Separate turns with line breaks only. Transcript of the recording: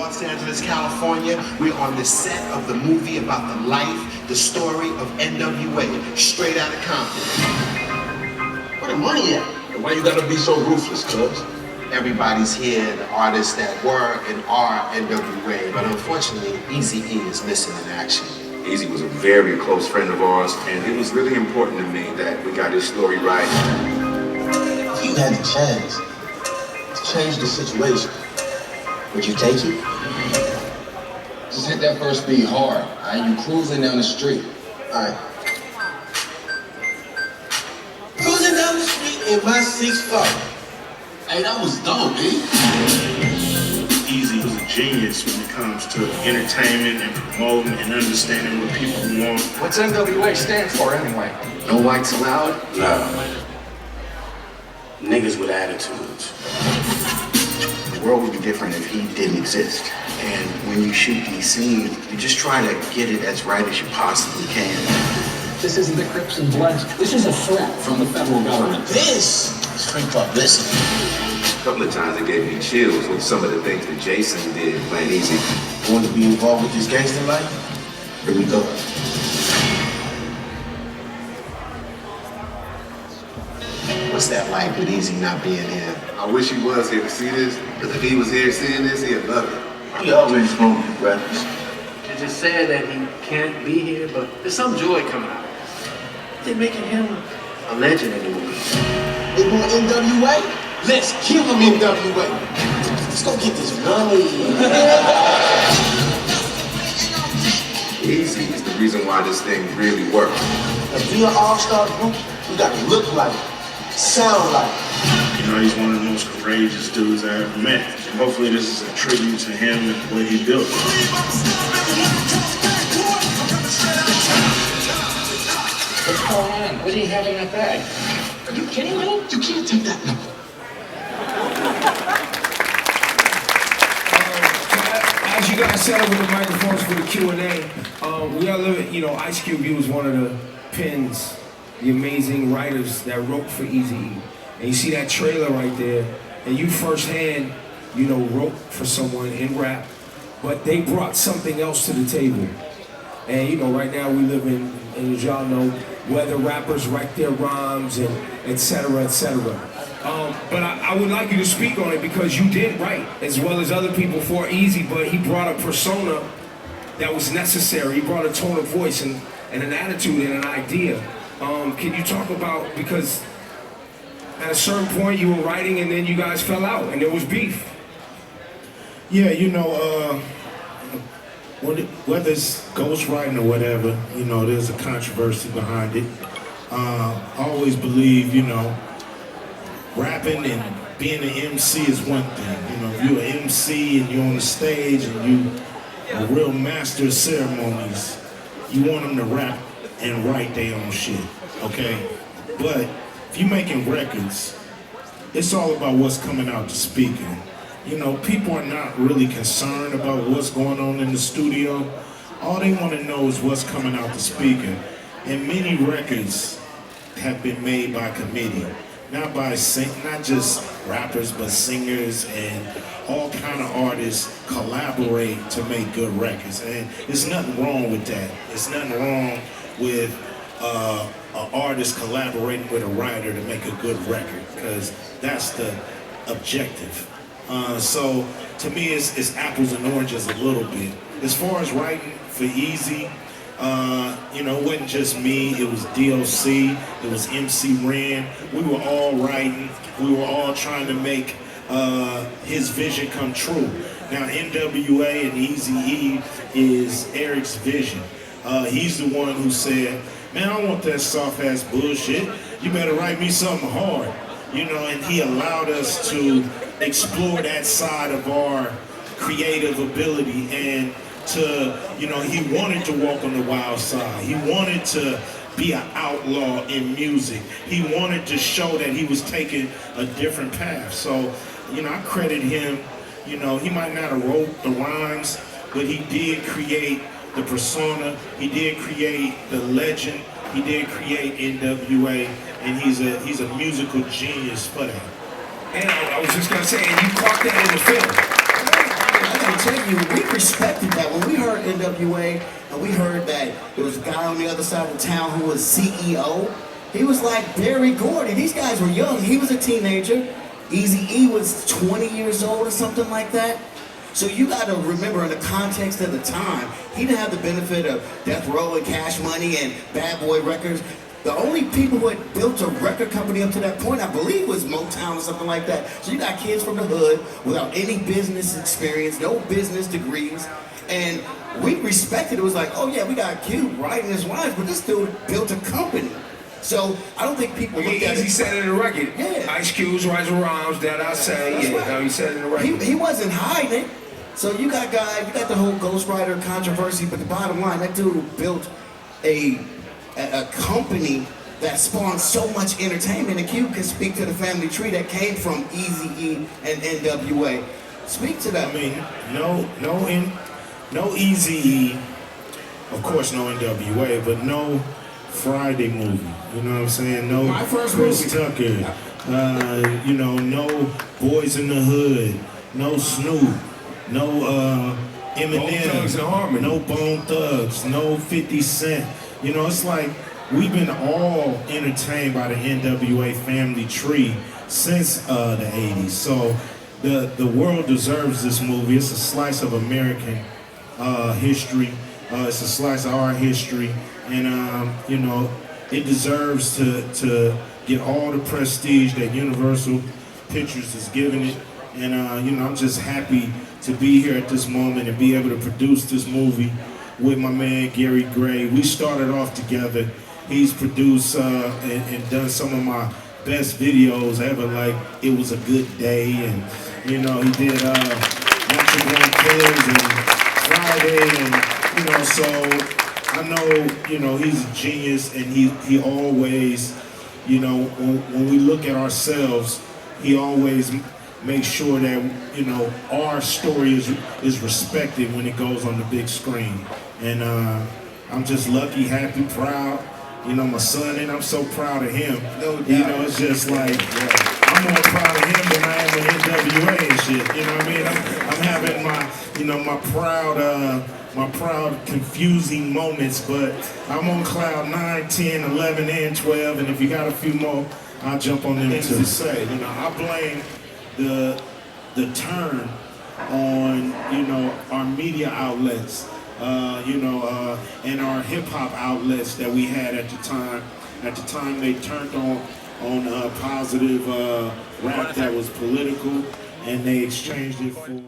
Los Angeles, California. We're on the set of the movie about the life, the story of N.W.A, straight out of Compton.
Where the money at? Why you gotta be so ruthless, cuz?
Everybody's here, the artists that were and are N.W.A, but unfortunately, Eazy-E is missing in action.
Eazy was a very close friend of ours, and it was really important to me that we got his story right.
If you had the chance to change the situation, would you take it? Just hit that first speed hard, alright? You cruising down the street, alright? Cruising down the street in my 6'4". Hey, that was dope,
Eazy was a genius when it comes to entertainment and promoting and understanding what people want.
What's N.W.A stand for anyway?
No whites allowed?
No. Niggas with attitudes.
The world would be different if he didn't exist. And when you shoot these scenes, you just try to get it as right as you possibly can.
This isn't the Crips and Bloods. This is a threat from the federal government.
This is free publicity.
A couple of times it gave me chills with some of the things that Jason did playing Eazy.
Want to be involved with this gangster life? Here we go.
What's that like with Eazy not being here?
I wish he was here to see this, because if he was here seeing this, he'd love it.
He always wrong, you brothers.
It's just sad that he can't be here, but there's some joy coming out of this. They're making him a legend in the movie.
They want N.W.A? Let's kill him, N.W.A. Let's go get this money.
Eazy is the reason why this thing really worked.
To be an all-star group, we gotta look like it, sound like it.
You know, he's one of the most courageous dudes I ever met. And hopefully this is a tribute to him and what he built.
What's going on? What do you have in that bag?
Are you kidding me? You can't take that number.
As you guys set up with the microphones for the Q&A, we are living, you know, Ice Cube, he was one of the pins, the amazing writers that wrote for Eazy-E. And you see that trailer right there, and you firsthand, you know, wrote for someone in rap, but they brought something else to the table. And you know, right now we live in as y'all know, whether rappers write their rhymes and et cetera, et cetera. But I would like you to speak on it because you did write, as well as other people for Eazy, but he brought a persona that was necessary. He brought a tone of voice and an attitude and an idea. Can you talk about, because at a certain point you were writing and then you guys fell out and there was beef.
Yeah, you know, whether it's ghostwriting or whatever, you know, there's a controversy behind it. I always believe, you know, rapping and being an MC is one thing. You know, if you're an MC and you're on the stage and you a real master of ceremonies, you want them to rap and write their own shit, okay? But if you're making records, it's all about what's coming out the speaker. You know, people are not really concerned about what's going on in the studio. All they want to know is what's coming out the speaker. And many records have been made by committee, not just rappers, but singers and all kind of artists collaborate to make good records. And there's nothing wrong with that. There's nothing wrong with an artist collaborating with a writer to make a good record, because that's the objective. So to me, it's apples and oranges a little bit. As far as writing for Eazy, you know, it wasn't just me, it was DOC, it was MC Ren. We were all writing, we were all trying to make his vision come true. Now N.W.A. and Eazy-E is Eric's vision. He's the one who said, man, I don't want that soft ass bullshit. You better write me something hard. You know, and he allowed us to explore that side of our creative ability, and to, you know, he wanted to walk on the wild side. He wanted to be an outlaw in music. He wanted to show that he was taking a different path. So, you know, I credit him. You know, he might not have wrote the rhymes, but he did create the persona. He did create the legend. He did create N.W.A. and he's a musical genius for that.
And I was just gonna say, and you caught that in the film.
I gotta
tell you, we respected that. When we heard N.W.A. and we heard that there was a guy on the other side of town who was CEO, he was like Barry Gordy. These guys were young. He was a teenager. Eazy-E was 20 years old or something like that. So you got to remember, in the context of the time, he didn't have the benefit of Death Row and Cash Money and Bad Boy Records. The only people who had built a record company up to that point, I believe, was Motown or something like that. So you got kids from the hood without any business experience, no business degrees, and we respected it. It was like, oh yeah, we got Cube writing his rhymes, but this dude built a company. So I don't think people look at it.
He said it in the record.
Yeah.
Ice Cube's writing rhymes that I say. Yeah,
right.
He said it in the record.
He wasn't hiding it. So you got guys, you got the whole ghostwriter controversy, but the bottom line, that dude built a company that spawned so much entertainment, and Cube can speak to the family tree that came from Eazy-E and N.W.A. Speak to that.
I mean, no Eazy-E, of course no N.W.A, but no Friday movie. You know what I'm saying? No
My first
Chris
movie.
Tucker. You know, no Boyz N the Hood, no Snoop, no
Bone Thugs and
Eminem,
Harmony.
no Bone Thugs, no 50 Cent. You know, it's like we've been all entertained by the N.W.A family tree since the 80s. So the world deserves this movie. It's a slice of American history. It's a slice of our history. And, you know, it deserves to get all the prestige that Universal Pictures is giving it. And, you know, I'm just happy to be here at this moment and be able to produce this movie with my man Gary Gray. We started off together. He's produced and done some of my best videos ever, like It Was a Good Day, and you know, he did Natural Born Killers and Friday, and you know, so I know, you know, he's a genius, and he always, you know, when we look at ourselves, he always makes sure that, you know, our story is respected when it goes on the big screen. And I'm just lucky, happy, proud. You know, my son, and I'm so proud of him.
No doubt.
You know, it's just like, I'm more proud of him than I am of N.W.A and shit. You know what I mean? I'm having my, you know, my proud, confusing moments, but I'm on cloud 9, 10, 11, and 12, and if you got a few more, I'll jump on them too. To say, you know, I blame the turn on, you know, our media outlets, you know, and our hip hop outlets that we had at the time. At the time, they turned on positive rap that was political, and they exchanged it for